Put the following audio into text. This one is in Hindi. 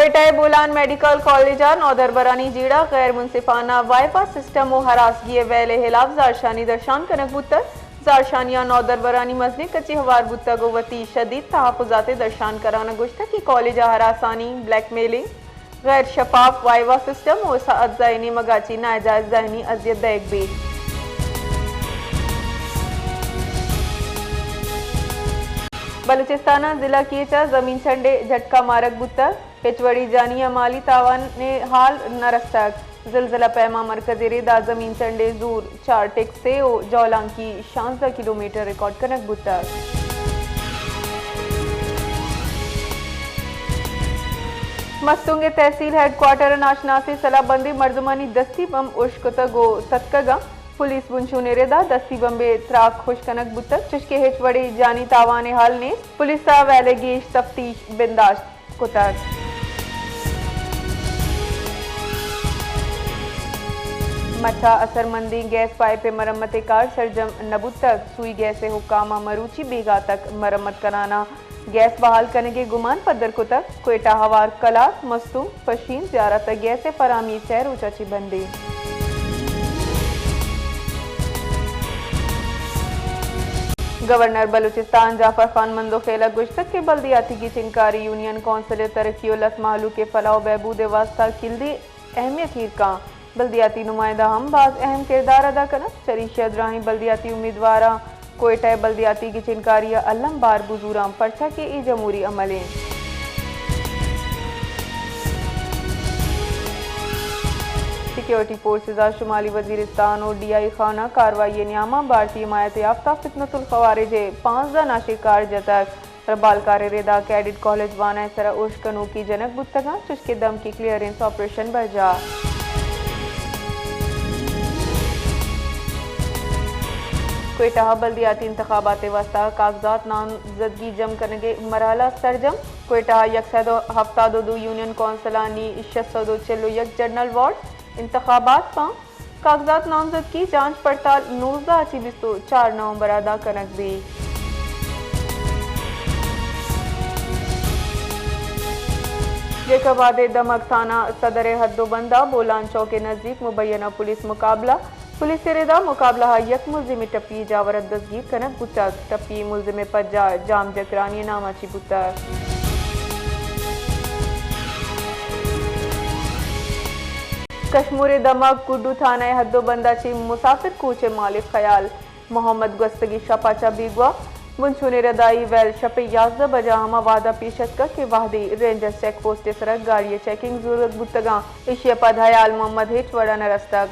कोयटा बोलान मेडिकल कॉलेज नौदरबरानी जीड़ा गैर मुनसिफाना वाईफा सिस्टम और हरासगी वेले हिलाफ जारशानी दर्शान कनक बुतर जारशानिया नौदरबरानी मजने कच्ची हवार बुत्ता गोवती शदीद तहफुजात दर्शान कराना गुश्ता की कॉलेज हरासानी ब्लैकमेलिंग गैर शफाफ वाईवा सिस्टम और साअज़ाइनी मगाची नाजायज जहनी अजियत दैक भी बलूचिस्तान जिला की जमीन छंडे झटका मारक बुत्ता पिचवड़ी जानिया माली तावान ने हाल नरस्तक जिलजिला पैमा मरकजी रेदा जमीन चंडे दूर 4 टिक से जौलांग की 16 किलोमीटर रिकॉर्ड कनक बुत्ता मस्तुंगे तहसील हेडक्वार्टर नाशनासी सलाबंदी मर्जुमानी दस्ती बम उश्कतगो सतकगा पुलिस बुंशूने रेदा दस्ती बम्बे त्राक खुश कनक बुत्तक चुशके हेचवड़ी जानी तावाने हाल ने पुलिस वैले गेश तफ्तीश बिंदाश्त कुतक मच्छा असरमंदी गैस पाइप मरम्मत कार सरजम नबुत तक सुई गैस हुकामा मरूची बेगा तक मरम्मत कराना गैस बहाल करने के गुमान पदर को तक कोयटा हवार कलास मस्तूम पशीन ज़्यारत गैस फरामी सैर ऊंचाची बंदी गवर्नर बलूचिस्तान जाफर खान मंदोखेला गुश्तक के बल्दियाती की चिंकारी यूनियन कौंसिल तरक्की मालू के फलाह बहबूद वास्ता किल्दी अहमियत हीर का बल्दियाती नुमाइंदा हम बाज अहम किरदार अदा करना शरीशियत राही बल्दियाती उम्मीदवार कोयटा बल्दियाती की चिनकारी अल्लम बार बुजूराम पर्चा के ई जमहूरी अमले सिक्योरिटी फोर्सेज शुमाली वजीरिस्तान और DI खाना कार्रवाई न्यामा भारतीय हिमायत याफ्ता फितनतुल खवारिज 5 नाशिकार जतक रबालकार रेदा कैडेट कॉलेज वाना सरा उश्कनू की जनक बुत्तगा चुशके दम की क्लियरेंस ऑपरेशन बरजा कोयटा बल्दियाती इंतखाबात वास्ता कागजात नामजदगी जम करने के मरहला सरजम कोयटा 172 यूनियन कौंसलानी 641 जनरल वार्ड इंतखाबात पा कागजात नामजदगी जांच पड़ताल 4 नवंबर अदा कनक भी जेकबाद दमक थाना सदर हद्दोबंदा बोलान चौक के नजदीक मुबैना पुलिस मुकाबला पुलिस रेदा मुकाबला यक मुलजिम टप्पी जावरत दस्तगीर कनक बुतक टप्पी मुलजिम पज्जा जाम जकरानी नामाची बुतक कश्मीर दमक कुड्डू थाना हद्दोबंदा ची मुसाफिर कूचे मालिक ख्याल मोहम्मद गस्तगी शपाचा बीगवा मुंशूने रदाई वेल शपे 11 बजा हमा वादा पेशत का के वाहदी रेंजर चेक पोस्ट सरक गाड़ी चेकिंग जरूरत बुतगा एशिया पधायाल मोहम्मद हेच वड़ा नरस्तक